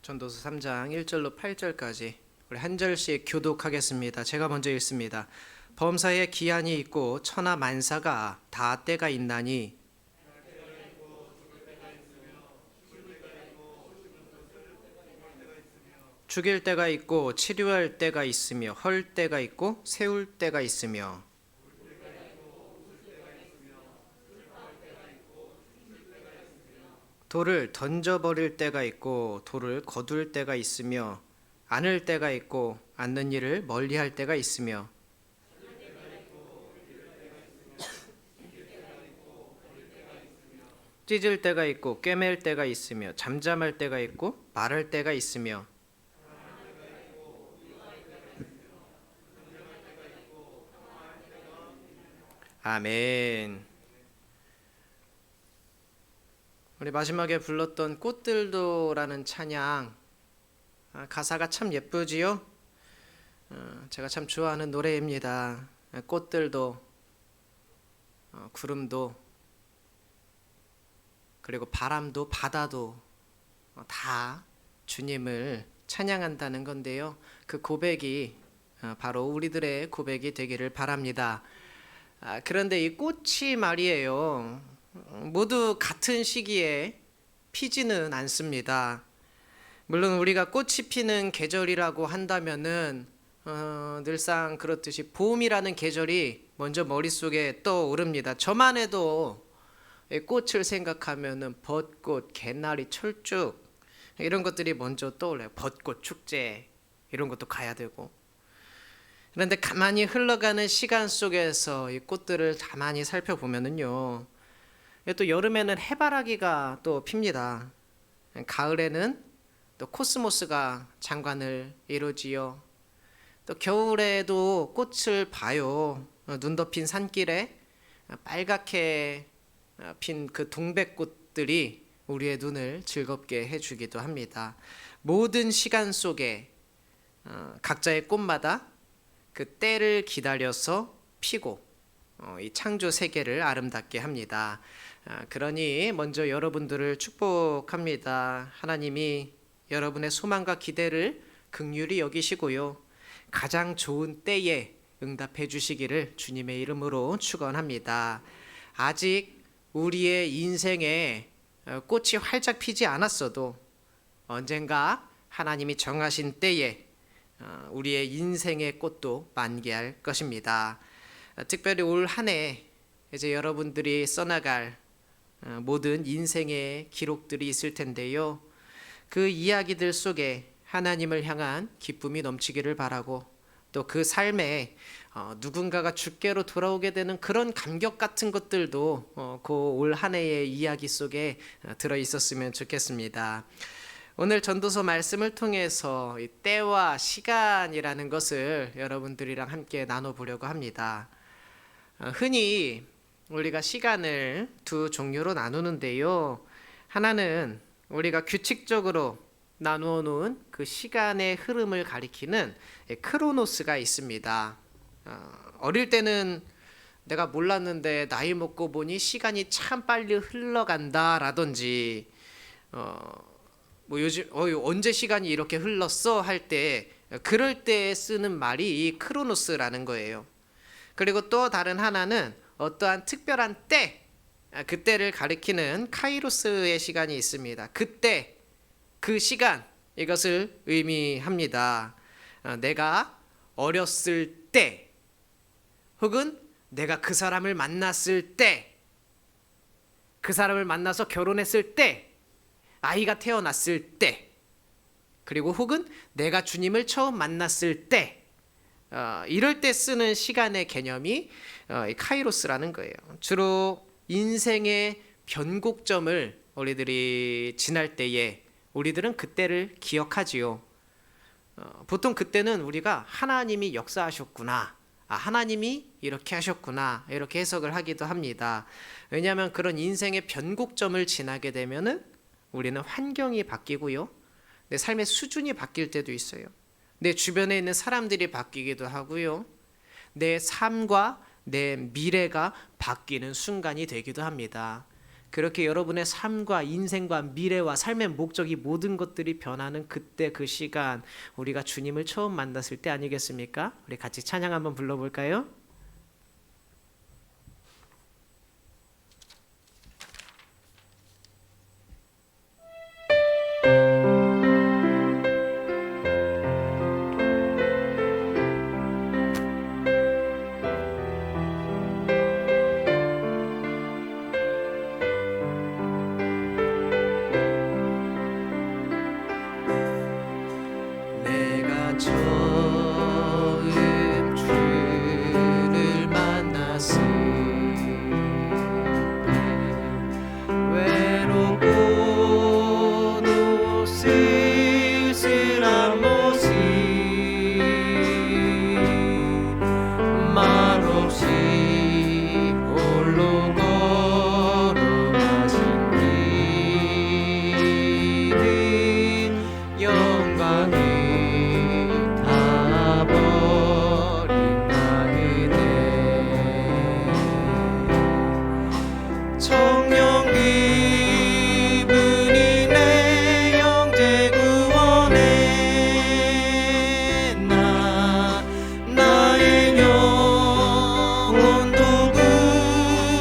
전도서 3장 1절로 8절까지 우리 한 절씩 교독하겠습니다. 제가 먼저 읽습니다. 범사에 기한이 있고 천하 만사가 다 때가 있나니 죽일 때가 있고 치료할 때가 있으며 헐 때가 있고 세울 때가 있으며 돌을 던져버릴 때가 있고 돌을 거둘 때가 있으며 안을 때가 있고 안는 일을 멀리할 때가 있으며 찢을 때가 있고 꿰맬 때가 있으며 잠잠할 때가 있고 말할 때가 있으며 아멘. 우리 마지막에 불렀던 꽃들도라는 찬양, 가사가 참 예쁘지요? 제가 참 좋아하는 노래입니다. 꽃들도, 구름도, 그리고 바람도, 바다도 다 주님을 찬양한다는 건데요. 그 고백이 바로 우리들의 고백이 되기를 바랍니다. 그런데 이 꽃이 말이에요. 모두 같은 시기에 피지는 않습니다. 물론 우리가 꽃이 피는 계절이라고 한다면은 늘상 그렇듯이 봄이라는 계절이 먼저 머릿속에 떠오릅니다. 저만 해도 꽃을 생각하면은 벚꽃, 개나리, 철쭉 이런 것들이 먼저 떠올라요. 벚꽃 축제 이런 것도 가야 되고. 그런데 가만히 흘러가는 시간 속에서 이 꽃들을 가만히 살펴보면은요. 또 여름에는 해바라기가 또 핍니다. 가을에는 또 코스모스가 장관을 이루지요. 또 겨울에도 꽃을 봐요. 눈 덮인 산길에 빨갛게 핀 그 동백꽃들이 우리의 눈을 즐겁게 해주기도 합니다. 모든 시간 속에 각자의 꽃마다 그 때를 기다려서 피고 이 창조 세계를 아름답게 합니다. 그러니 먼저 여러분들을 축복합니다. 하나님이 여러분의 소망과 기대를 긍휼히 여기시고요. 가장 좋은 때에 응답해 주시기를 주님의 이름으로 축원합니다. 아직 우리의 인생에 꽃이 활짝 피지 않았어도 언젠가 하나님이 정하신 때에 우리의 인생의 꽃도 만개할 것입니다. 특별히 올 한 해 이제 여러분들이 써나갈 모든 인생의 기록들이 있을 텐데요. 그 이야기들 속에 하나님을 향한 기쁨이 넘치기를 바라고 또 그 삶에 누군가가 주께로 돌아오게 되는 그런 감격 같은 것들도 그 올 한 해의 이야기 속에 들어 있었으면 좋겠습니다. 오늘 전도서 말씀을 통해서 이 때와 시간이라는 것을 여러분들이랑 함께 나눠보려고 합니다. 흔히 우리가 시간을 두 종류로 나누는데요. 하나는 우리가 규칙적으로 나누어 놓은 그 시간의 흐름을 가리키는 크로노스가 있습니다. 어릴 때는 내가 몰랐는데 나이 먹고 보니 시간이 참 빨리 흘러간다 라든지 뭐 요즘 언제 시간이 이렇게 흘렀어 할 때 그럴 때 쓰는 말이 이 크로노스라는 거예요. 그리고 또 다른 하나는 어떠한 특별한 때, 그때를 가리키는 카이로스의 시간이 있습니다. 그때, 그 시간, 이것을 의미합니다. 내가 어렸을 때, 혹은 내가 그 사람을 만났을 때, 그 사람을 만나서 결혼했을 때, 아이가 태어났을 때, 그리고 혹은 내가 주님을 처음 만났을 때, 이럴 때 쓰는 시간의 개념이 카이로스라는 거예요. 주로 인생의 변곡점을 우리들이 지날 때에 우리들은 그때를 기억하지요. 보통 그때는 우리가 하나님이 역사하셨구나, 하나님이 이렇게 하셨구나 이렇게 해석을 하기도 합니다. 왜냐하면 그런 인생의 변곡점을 지나게 되면은 우리는 환경이 바뀌고요, 내 삶의 수준이 바뀔 때도 있어요. 내 주변에 있는 사람들이 바뀌기도 하고요, 내 삶과 내 미래가 바뀌는 순간이 되기도 합니다. 그렇게 여러분의 삶과 인생과 미래와 삶의 목적이 모든 것들이 변하는 그때 그 시간, 우리가 주님을 처음 만났을 때 아니겠습니까? 우리 같이 찬양 한번 불러볼까요? 내가 처음 주를 만났을 때 외롭고도 쓸쓸한 모습 말없이 홀로 걸어가신 길은 영광이 청령 기분이 내 영재 구원해 나의 영혼도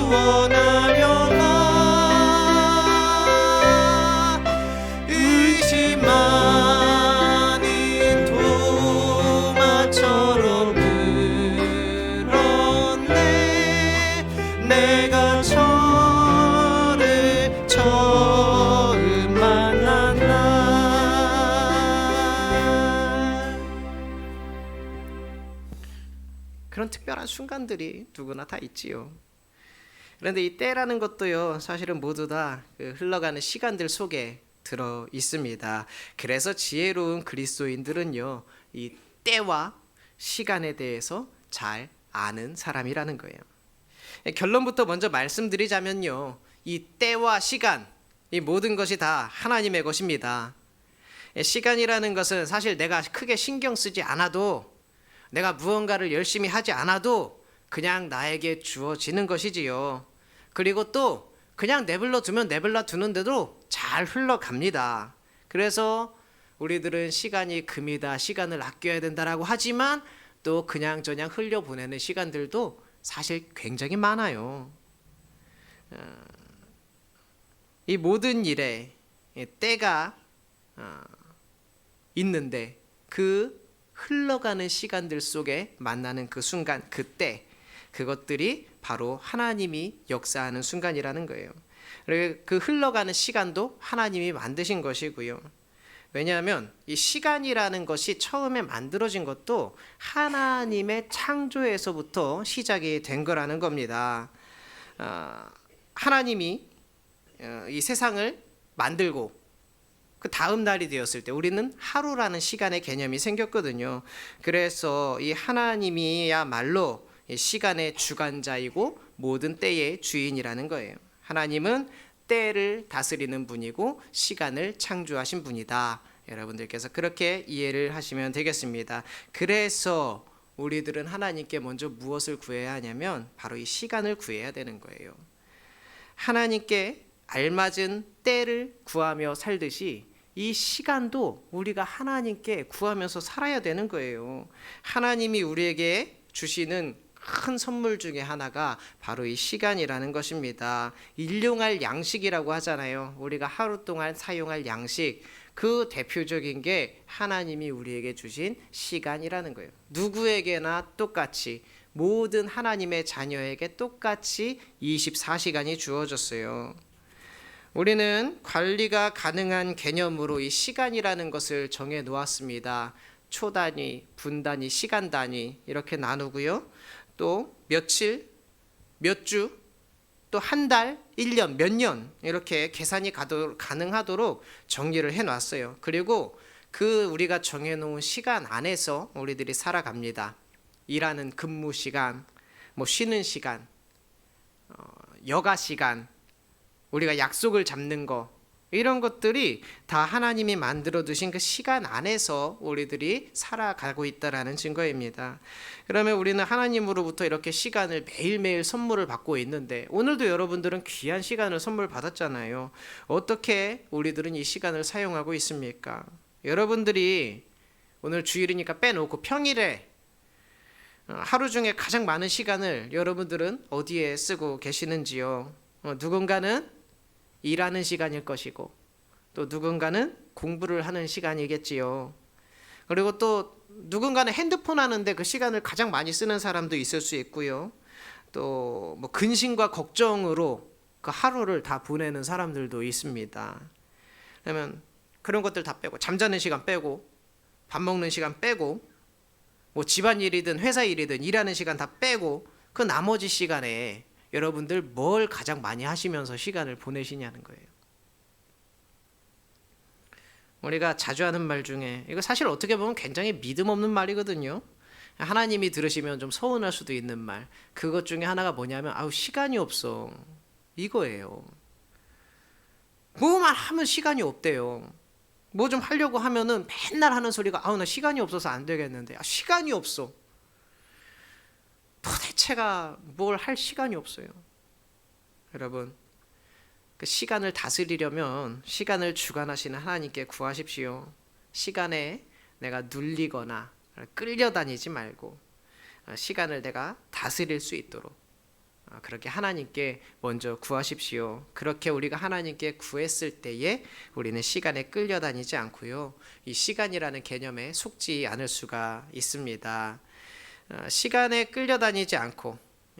구원하려나 의심 많은 도마처럼 늘었네 내가 처음 만난 날 그런 특별한 순간들이 누구나 다 있지요. 그런데 이 때라는 것도요 사실은 모두 다 그 흘러가는 시간들 속에 들어 있습니다. 그래서 지혜로운 그리스도인들은요 이 때와 시간에 대해서 잘 아는 사람이라는 거예요. 결론부터 먼저 말씀드리자면요 이 때와 시간 이 모든 것이 다 하나님의 것입니다. 시간이라는 것은 사실 내가 크게 신경 쓰지 않아도 내가 무언가를 열심히 하지 않아도 그냥 나에게 주어지는 것이지요. 그리고 또 그냥 내버려 두는데도 잘 흘러갑니다. 그래서 우리들은 시간이 금이다 시간을 아껴야 된다라고 하지만 또 그냥저냥 흘려보내는 시간들도 사실 굉장히 많아요. 이 모든 일에 때가 있는데 그 흘러가는 시간들 속에 만나는 그 순간 그때 그것들이 바로 하나님이 역사하는 순간이라는 거예요. 그리고 그 흘러가는 시간도 하나님이 만드신 것이고요. 왜냐하면 이 시간이라는 것이 처음에 만들어진 것도 하나님의 창조에서부터 시작이 된 거라는 겁니다. 하나님이 이 세상을 만들고 그 다음 날이 되었을 때 우리는 하루라는 시간의 개념이 생겼거든요. 그래서 이 하나님이야말로 시간의 주관자이고 모든 때의 주인이라는 거예요. 하나님은 때를 다스리는 분이고 시간을 창조하신 분이다. 여러분들께서 그렇게 이해를 하시면 되겠습니다. 그래서 우리들은 하나님께 먼저 무엇을 구해야 하냐면 바로 이 시간을 구해야 되는 거예요. 하나님께 알맞은 때를 구하며 살듯이 이 시간도 우리가 하나님께 구하면서 살아야 되는 거예요. 하나님이 우리에게 주시는 큰 선물 중에 하나가 바로 이 시간이라는 것입니다. 일용할 양식이라고 하잖아요. 우리가 하루 동안 사용할 양식, 그 대표적인 게 하나님이 우리에게 주신 시간이라는 거예요. 누구에게나 똑같이 모든 하나님의 자녀에게 똑같이 24시간이 주어졌어요. 우리는 관리가 가능한 개념으로 이 시간이라는 것을 정해 놓았습니다. 초 단위, 분 단위, 시간 단위 이렇게 나누고요. 또 며칠, 몇 주, 또 한 달, 1년, 몇 년 이렇게 계산이 가능하도록 정리를 해놨어요. 그리고 그 우리가 정해놓은 시간 안에서 우리들이 살아갑니다. 일하는 근무 시간, 뭐 쉬는 시간, 여가 시간, 우리가 약속을 잡는 거, 이런 것들이 다 하나님이 만들어 두신 그 시간 안에서 우리들이 살아가고 있다라는 증거입니다. 그러면 우리는 하나님으로부터 이렇게 시간을 매일매일 선물을 받고 있는데, 오늘도 여러분들은 귀한 시간을 선물 받았잖아요. 어떻게 우리들은 이 시간을 사용하고 있습니까? 여러분들이 오늘 주일이니까 빼놓고 평일에 하루 중에 가장 많은 시간을 여러분들은 어디에 쓰고 계시는지요? 누군가는 일하는 시간일 것이고, 또 누군가는 공부를 하는 시간이겠지요. 그리고 또 누군가는 핸드폰 하는데 그 시간을 가장 많이 쓰는 사람도 있을 수 있고요. 또 뭐 근심과 걱정으로 그 하루를 다 보내는 사람들도 있습니다. 그러면 그런 것들 다 빼고, 잠자는 시간 빼고, 밥 먹는 시간 빼고, 뭐 집안일이든 회사 일이든 일하는 시간 다 빼고, 그 나머지 시간에 여러분들 뭘 가장 많이 하시면서 시간을 보내시냐는 거예요. 우리가 자주 하는 말 중에, 이거 사실 어떻게 보면 굉장히 믿음 없는 말이거든요. 하나님이 들으시면 좀 서운할 수도 있는 말, 그것 중에 하나가 뭐냐면, 아우 시간이 없어, 이거예요. 뭐만 하면 시간이 없대요. 뭐 좀 하려고 하면은 맨날 하는 소리가, 아우 나 시간이 없어서 안 되겠는데. 시간이 없어. 도대체가 뭘 할 시간이 없어요. 여러분, 그 시간을 다스리려면 시간을 주관하시는 하나님께 구하십시오. 시간에 내가 눌리거나 끌려다니지 말고 시간을 내가 다스릴 수 있도록 그렇게 하나님께 먼저 구하십시오. 그렇게 우리가 하나님께 구했을 때에 우리는 시간에 끌려다니지 않고요, 이 시간이라는 개념에 속지 않을 수가 있습니다. 시간에 끌려다니지 않고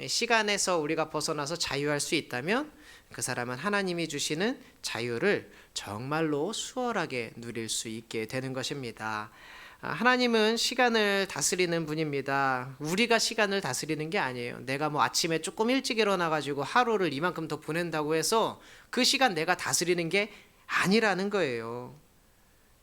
시간에서 우리가 벗어나서 자유할 수 있다면 그 사람은 하나님이 주시는 자유를 정말로 수월하게 누릴 수 있게 되는 것입니다. 하나님은 시간을 다스리는 분입니다. 우리가 시간을 다스리는 게 아니에요. 내가 뭐 아침에 조금 일찍 일어나가지고 하루를 이만큼 더 보낸다고 해서 그 시간 내가 다스리는 게 아니라는 거예요.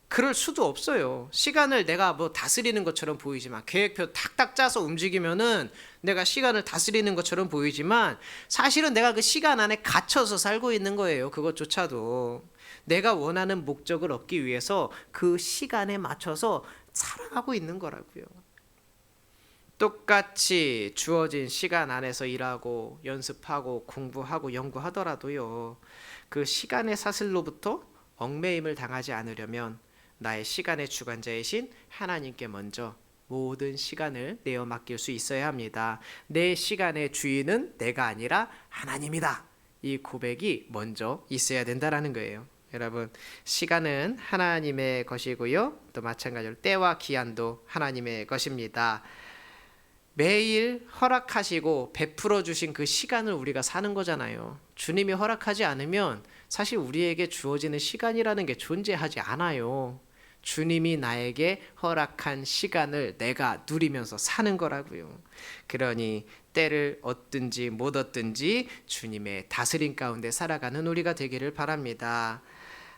그럴 수도 없어요. 시간을 내가 뭐 다스리는 것처럼 보이지만, 계획표 탁탁 짜서 움직이면은 내가 시간을 다스리는 것처럼 보이지만, 사실은 내가 그 시간 안에 갇혀서 살고 있는 거예요. 그것조차도 내가 원하는 목적을 얻기 위해서 그 시간에 맞춰서 살아가고 있는 거라고요. 똑같이 주어진 시간 안에서 일하고 연습하고 공부하고 연구하더라도요, 그 시간의 사슬로부터 얽매임을 당하지 않으려면 나의 시간의 주관자이신 하나님께 먼저 모든 시간을 내어 맡길 수 있어야 합니다. 내 시간의 주인은 내가 아니라 하나님이다. 이 고백이 먼저 있어야 된다라는 거예요. 여러분, 시간은 하나님의 것이고요, 또 마찬가지로 때와 기한도 하나님의 것입니다. 매일 허락하시고 베풀어 주신 그 시간을 우리가 사는 거잖아요. 주님이 허락하지 않으면 사실 우리에게 주어지는 시간이라는 게 존재하지 않아요. 주님이 나에게 허락한 시간을 내가 누리면서 사는 거라고요. 그러니 때를 얻든지 못 얻든지 주님의 다스림 가운데 살아가는 우리가 되기를 바랍니다.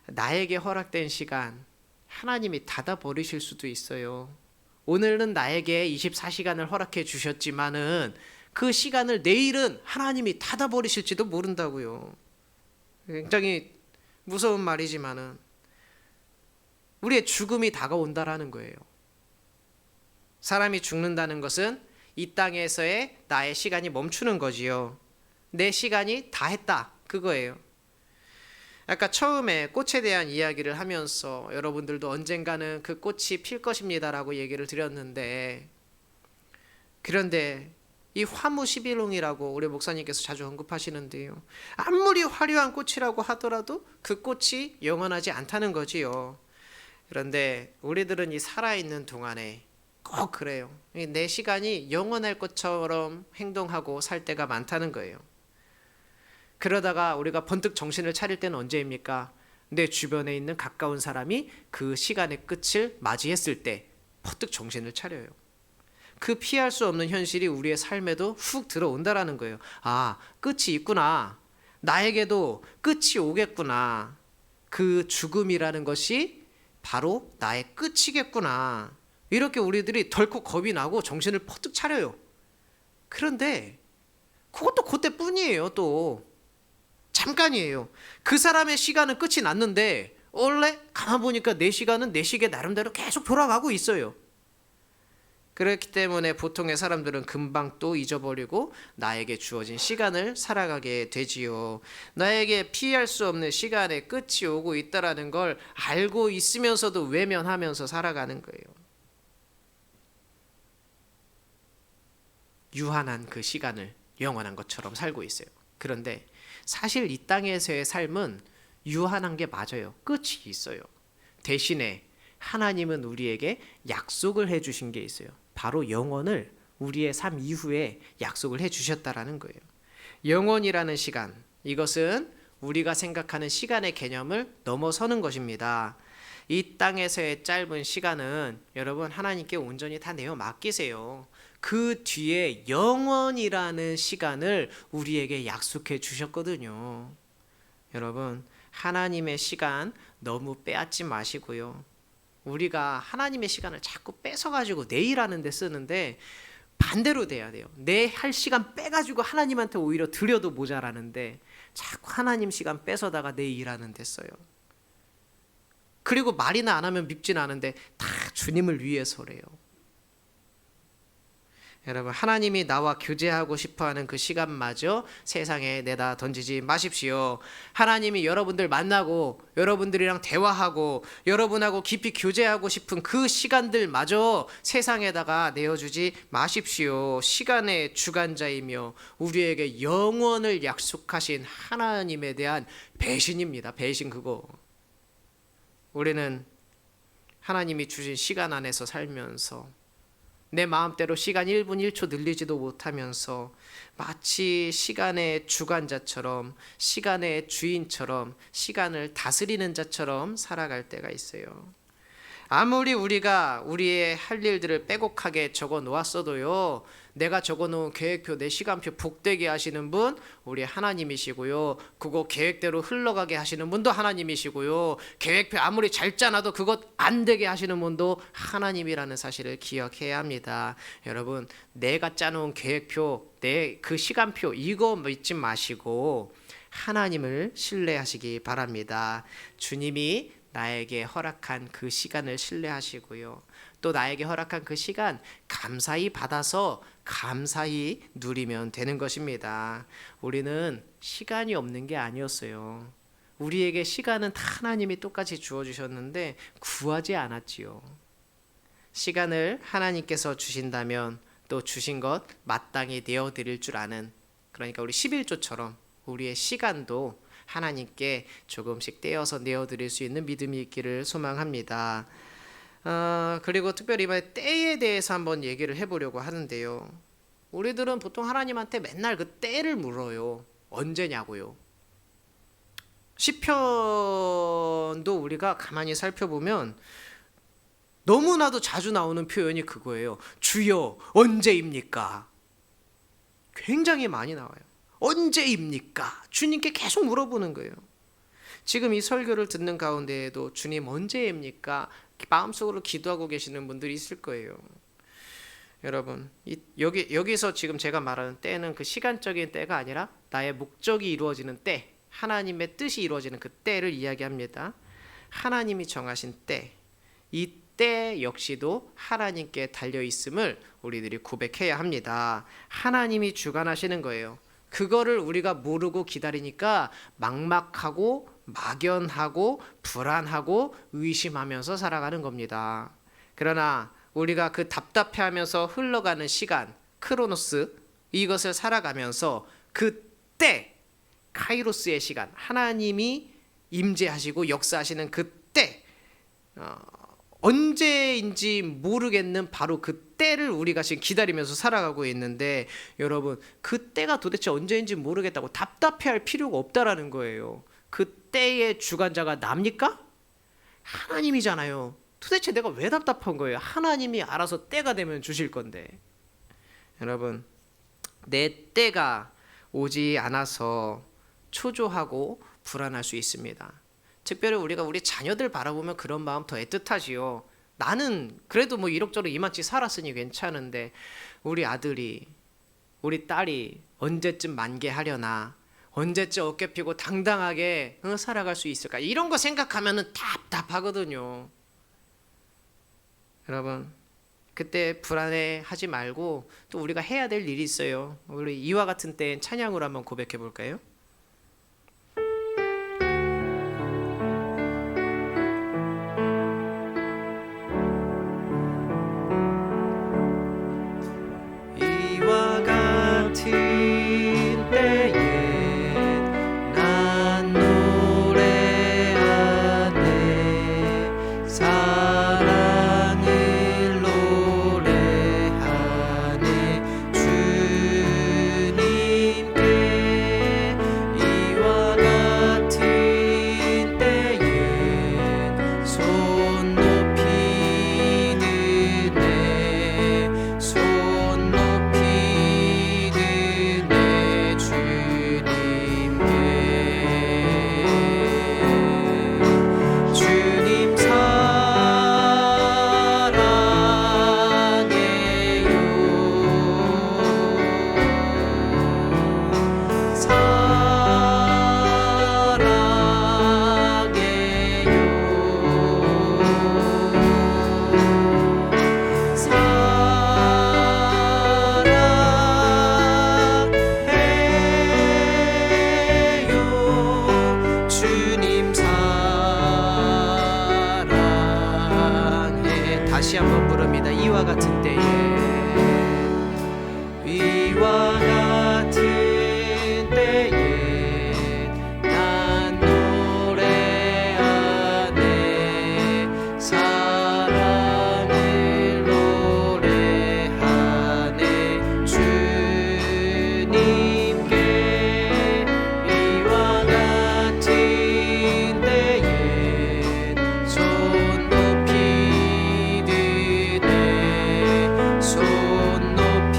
나에게 허락된 시간 하나님이 닫아버리실 수도 있어요. 오늘은 나에게 24시간을 허락해 주셨지만은 그 시간을 내일은 하나님이 닫아버리실지도 모른다고요. 굉장히 무서운 말이지만은 우리의 죽음이 다가온다라는 거예요. 사람이 죽는다는 것은 이 땅에서의 나의 시간이 멈추는 거지요. 내 시간이 다 했다, 그거예요. 아까 처음에 꽃에 대한 이야기를 하면서 여러분들도 언젠가는 그 꽃이 필 것입니다라고 얘기를 드렸는데, 그런데 이 화무시비롱이라고 우리 목사님께서 자주 언급하시는데요, 아무리 화려한 꽃이라고 하더라도 그 꽃이 영원하지 않다는 거지요. 그런데 우리들은 이 살아있는 동안에 꼭 그래요. 내 시간이 영원할 것처럼 행동하고 살 때가 많다는 거예요. 그러다가 우리가 번뜩 정신을 차릴 때는 언제입니까? 내 주변에 있는 가까운 사람이 그 시간의 끝을 맞이했을 때 퍼뜩 정신을 차려요. 그 피할 수 없는 현실이 우리의 삶에도 훅 들어온다라는 거예요. 아, 끝이 있구나. 나에게도 끝이 오겠구나. 그 죽음이라는 것이 바로 나의 끝이겠구나. 이렇게 우리들이 덜컥 겁이 나고 정신을 퍼뜩 차려요. 그런데 그것도 그때뿐이에요. 또 잠깐이에요. 그 사람의 시간은 끝이 났는데 원래 가만 보니까 내 시간은 내 시계 나름대로 계속 돌아가고 있어요. 그렇기 때문에 보통의 사람들은 금방 또 잊어버리고 나에게 주어진 시간을 살아가게 되지요. 나에게 피할 수 없는 시간의 끝이 오고 있다라는 걸 알고 있으면서도 외면하면서 살아가는 거예요. 유한한 그 시간을 영원한 것처럼 살고 있어요. 그런데 사실 이 땅에서의 삶은 유한한 게 맞아요. 끝이 있어요. 대신에 하나님은 우리에게 약속을 해주신 게 있어요. 바로 영원을 우리의 삶 이후에 약속을 해주셨다라는 거예요. 영원이라는 시간, 이것은 우리가 생각하는 시간의 개념을 넘어서는 것입니다. 이 땅에서의 짧은 시간은 여러분 하나님께 온전히 다 내어 맡기세요. 그 뒤에 영원이라는 시간을 우리에게 약속해 주셨거든요. 여러분 하나님의 시간 너무 빼앗지 마시고요. 우리가 하나님의 시간을 자꾸 뺏어가지고 내일 하는 데 쓰는데 반대로 돼야 돼요. 내 할 시간 빼가지고 하나님한테 오히려 드려도 모자라는데 자꾸 하나님 시간 뺏어다가 내 일하는 데 써요. 그리고 말이나 안 하면 밉진 않은데 다 주님을 위해서래요. 여러분 하나님이 나와 교제하고 싶어하는 그 시간마저 세상에 내다 던지지 마십시오. 하나님이 여러분들 만나고 여러분들이랑 대화하고 여러분하고 깊이 교제하고 싶은 그 시간들마저 세상에다가 내어주지 마십시오. 시간의 주관자이며 우리에게 영원을 약속하신 하나님에 대한 배신입니다. 배신 그거. 우리는 하나님이 주신 시간 안에서 살면서 내 마음대로 시간 1분 1초 늘리지도 못하면서 마치 시간의 주관자처럼 시간의 주인처럼 시간을 다스리는 자처럼 살아갈 때가 있어요. 아무리 우리가 우리의 할 일들을 빼곡하게 적어 놓았어도요, 내가 적어 놓은 계획표, 내 시간표 복되게 하시는 분 우리 하나님이시고요, 그거 계획대로 흘러가게 하시는 분도 하나님이시고요, 계획표 아무리 잘 짜놔도 그것 안 되게 하시는 분도 하나님이라는 사실을 기억해야 합니다. 여러분 내가 짜놓은 계획표, 내 그 시간표 이거 믿지 마시고 하나님을 신뢰하시기 바랍니다. 주님이 나에게 허락한 그 시간을 신뢰하시고요, 또 나에게 허락한 그 시간 감사히 받아서 감사히 누리면 되는 것입니다. 우리는 시간이 없는 게 아니었어요. 우리에게 시간은 다 하나님이 똑같이 주어주셨는데 구하지 않았지요. 시간을 하나님께서 주신다면 또 주신 것 마땅히 내어드릴 줄 아는, 그러니까 우리 11조처럼 우리의 시간도 하나님께 조금씩 떼어서 내어드릴 수 있는 믿음이 있기를 소망합니다. 그리고 특별히 이번에 때에 대해서 한번 얘기를 해보려고 하는데요. 우리들은 보통 하나님한테 맨날 그 때를 물어요. 언제냐고요. 시편도 우리가 가만히 살펴보면 너무나도 자주 나오는 표현이 그거예요. 주여 언제입니까? 굉장히 많이 나와요. 언제입니까? 주님께 계속 물어보는 거예요. 지금 이 설교를 듣는 가운데에도 주님 언제입니까? 마음속으로 기도하고 계시는 분들이 있을 거예요. 여러분 여기서 지금 제가 말하는 때는 그 시간적인 때가 아니라 나의 목적이 이루어지는 때, 하나님의 뜻이 이루어지는 그 때를 이야기합니다. 하나님이 정하신 때, 이 때 역시도 하나님께 달려있음을 우리들이 고백해야 합니다. 하나님이 주관하시는 거예요. 그거를 우리가 모르고 기다리니까 막막하고 막연하고 불안하고 의심하면서 살아가는 겁니다. 그러나 우리가 그 답답해하면서 흘러가는 시간, 크로노스, 이것을 살아가면서 그때 카이로스의 시간, 하나님이 임재하시고 역사하시는 그때, 언제인지 모르겠는 바로 그 때를 우리가 지금 기다리면서 살아가고 있는데, 여러분 그 때가 도대체 언제인지 모르겠다고 답답해할 필요가 없다라는 거예요. 그 때의 주관자가 납니까? 하나님이잖아요. 도대체 내가 왜 답답한 거예요? 하나님이 알아서 때가 되면 주실 건데. 여러분 내 때가 오지 않아서 초조하고 불안할 수 있습니다. 특별히 우리가 우리 자녀들 바라보면 그런 마음 더 애틋하지요. 나는 그래도 뭐 이럭저럭 이만치 살았으니 괜찮은데 우리 아들이 우리 딸이 언제쯤 만개하려나, 언제쯤 어깨 펴고 당당하게 살아갈 수 있을까? 이런 거 생각하면은 답답하거든요. 여러분, 그때 불안해하지 말고 또 우리가 해야 될 일이 있어요. 우리 이와 같은 때엔 찬양으로 한번 고백해 볼까요? 이와 같은 때에 난 노래하네 사랑을 노래하네 주님께 이와 같은 때에 손 높이 드네 손 높이 드네 주님께 주님 사랑해요 주님 사랑해 다시 한번 부릅니다. 이와 같은 때에 이와 같은 때에 난 노래하네 사랑을 노래하네 주님께 이와 같은 때에 손 높이 드네 손 높이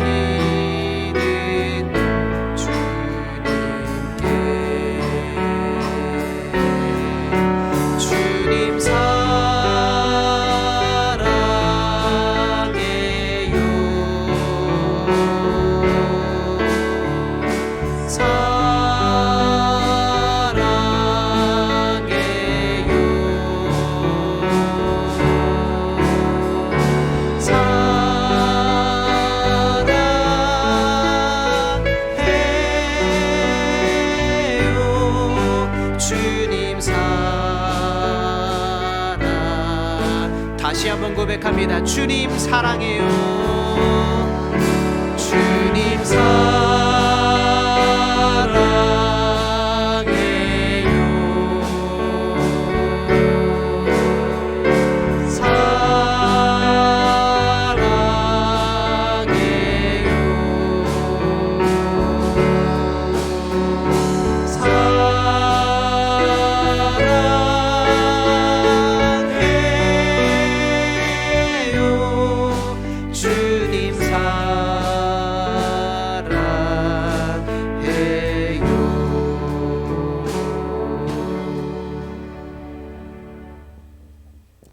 드네 주님께 주님 사랑해요 주님 사랑 다시 한번 고백합니다. 주님 사랑해요 주님 사랑해요 주님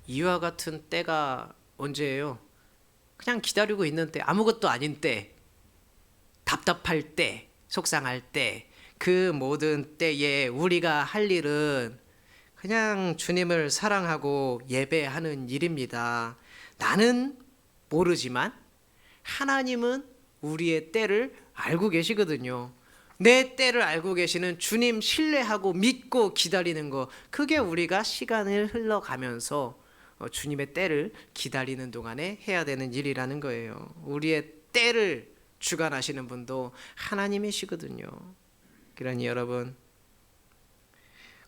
이와 같은 때가 언제예요? 그냥 기다리고 있는 때, 아무것도 아닌 때, 답답할 때, 속상할 때, 그 모든 때에 우리가 할 일은 그냥 주님을 사랑하고 예배하는 일입니다. 나는 모르지만 하나님은 우리의 때를 알고 계시거든요. 내 때를 알고 계시는 주님 신뢰하고 믿고 기다리는 거, 그게 우리가 시간을 흘러가면서 주님의 때를 기다리는 동안에 해야 되는 일이라는 거예요. 우리의 때를 주관하시는 분도 하나님이시거든요. 그러니 여러분,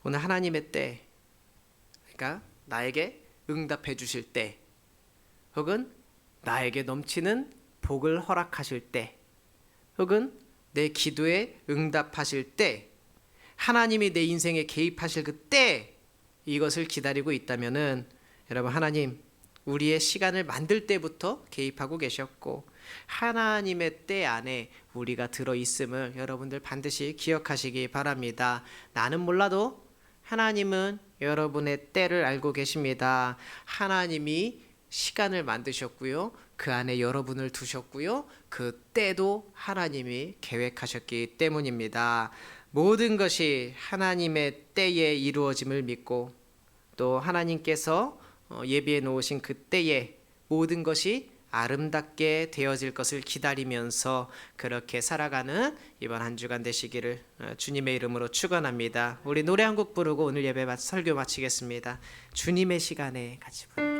오늘 하나님의 때, 그러니까 나에게 응답해 주실 때, 혹은 나에게 넘치는 복을 허락하실 때, 혹은 내 기도에 응답하실 때, 하나님이 내 인생에 개입하실 그때, 이것을 기다리고 있다면은 여러분, 하나님 우리의 시간을 만들 때부터 개입하고 계셨고 하나님의 때 안에 우리가 들어있음을 여러분들 반드시 기억하시기 바랍니다. 나는 몰라도 하나님은 여러분의 때를 알고 계십니다. 하나님이 시간을 만드셨고요, 그 안에 여러분을 두셨고요, 그 때도 하나님이 계획하셨기 때문입니다. 모든 것이 하나님의 때에 이루어짐을 믿고 또 하나님께서 예비해 놓으신 그 때에 모든 것이 아름답게 되어질 것을 기다리면서 그렇게 살아가는 이번 한 주간 되시기를 주님의 이름으로 축원합니다. 우리 노래 한 곡 부르고 오늘 예배 설교 마치겠습니다. 주님의 시간에 같이 부르게.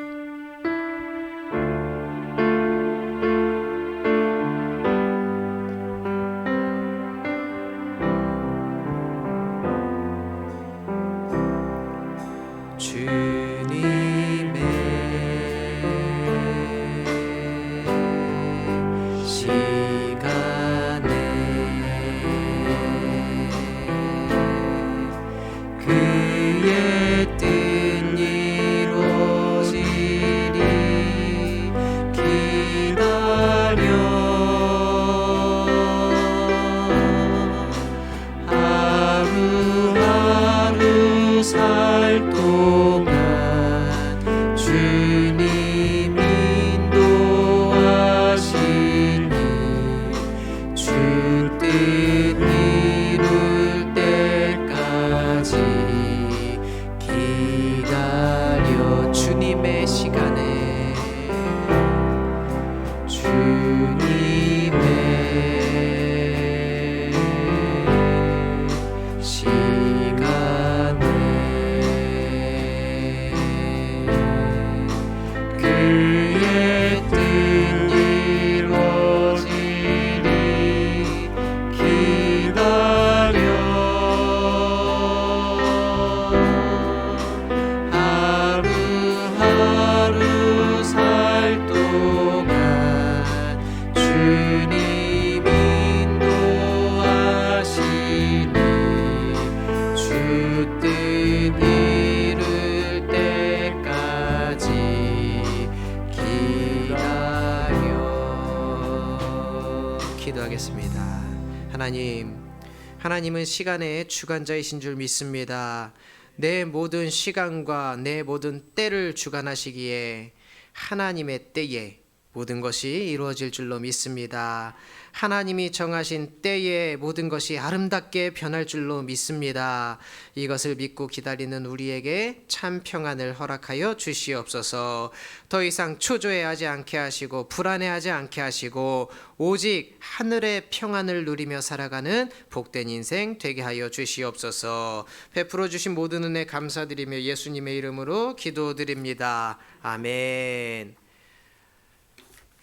하나님은 시간의 주관자이신 줄 믿습니다. 내 모든 시간과 내 모든 때를 주관하시기에 하나님의 때에 모든 것이 이루어질 줄로 믿습니다. 하나님이 정하신 때에 모든 것이 아름답게 변할 줄로 믿습니다. 이것을 믿고 기다리는 우리에게 참 평안을 허락하여 주시옵소서. 더 이상 초조해하지 않게 하시고 불안해하지 않게 하시고 오직 하늘의 평안을 누리며 살아가는 복된 인생 되게 하여 주시옵소서. 베풀어 주신 모든 은혜 감사드리며 예수님의 이름으로 기도드립니다. 아멘.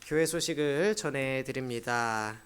교회 소식을 전해드립니다.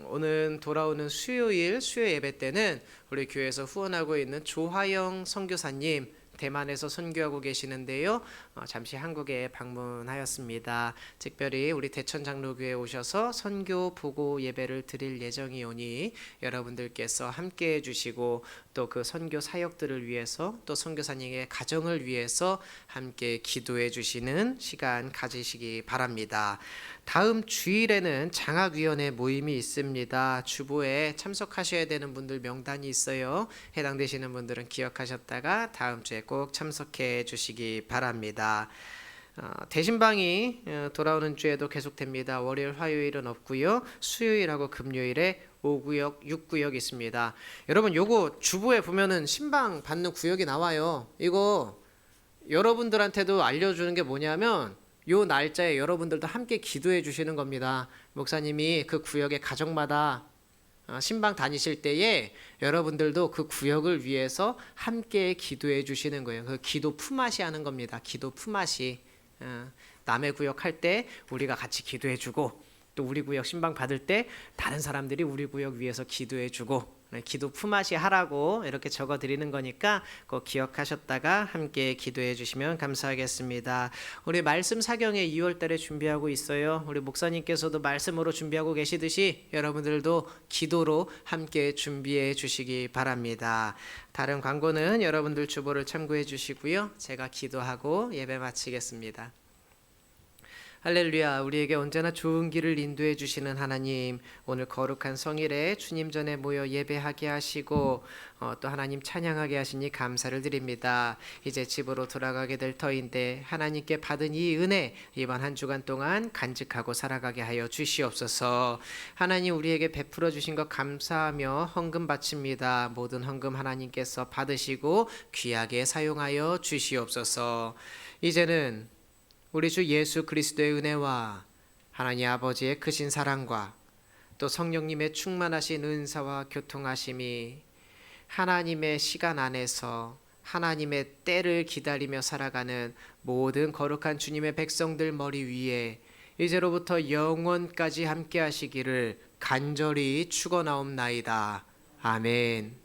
오늘 돌아오는 수요일 수요 예배 때는 우리 교회에서 후원하고 있는 조화영 선교사님 대만에서 선교하고 계시는데요. 잠시 한국에 방문하였습니다. 특별히 우리 대천 장로교회에 오셔서 선교 보고 예배를 드릴 예정이오니 여러분들께서 함께 해주시고 또 그 선교 사역들을 위해서 또 선교사님의 가정을 위해서 함께 기도해 주시는 시간 가지시기 바랍니다. 다음 주일에는 장학위원회 모임이 있습니다. 주보에 참석하셔야 되는 분들 명단이 있어요. 해당되시는 분들은 기억하셨다가 다음 주에 꼭 참석해 주시기 바랍니다. 대신방이 돌아오는 주에도 계속됩니다. 월요일 화요일은 없고요. 수요일하고 금요일에 5구역 6구역 있습니다. 여러분 요거 주보에 보면은 신방 받는 구역이 나와요. 이거 여러분들한테도 알려주는 게 뭐냐면 요 날짜에 여러분들도 함께 기도해 주시는 겁니다. 목사님이 그 구역의 가정마다 신방 다니실 때에 여러분들도 그 구역을 위해서 함께 기도해 주시는 거예요. 그 기도 품앗이 하는 겁니다. 기도 품앗이. 남의 구역 할 때 우리가 같이 기도해 주고 또 우리 구역 신방 받을 때 다른 사람들이 우리 구역 위해서 기도해 주고 기도 품앗이 하라고 이렇게 적어 드리는 거니까 꼭 기억하셨다가 함께 기도해 주시면 감사하겠습니다. 우리 말씀 사경회 2월 달에 준비하고 있어요. 우리 목사님께서도 말씀으로 준비하고 계시듯이 여러분들도 기도로 함께 준비해 주시기 바랍니다. 다른 광고는 여러분들 주보를 참고해 주시고요. 제가 기도하고 예배 마치겠습니다. 할렐루야. 우리에게 언제나 좋은 길을 인도해 주시는 하나님, 오늘 거룩한 성일에 주님 전에 모여 예배하게 하시고 또 하나님 찬양하게 하시니 감사를 드립니다. 이제 집으로 돌아가게 될 터인데 하나님께 받은 이 은혜 이번 한 주간 동안 간직하고 살아가게 하여 주시옵소서. 하나님, 우리에게 베풀어 주신 것 감사하며 헌금 바칩니다. 모든 헌금 하나님께서 받으시고 귀하게 사용하여 주시옵소서. 이제는 우리 주 예수 그리스도의 은혜와 하나님 아버지의 크신 사랑과 또 성령님의 충만하신 은사와 교통하심이 하나님의 시간 안에서 하나님의 때를 기다리며 살아가는 모든 거룩한 주님의 백성들 머리 위에 이제로부터 영원까지 함께 하시기를 간절히 축원하옵나이다. 아멘.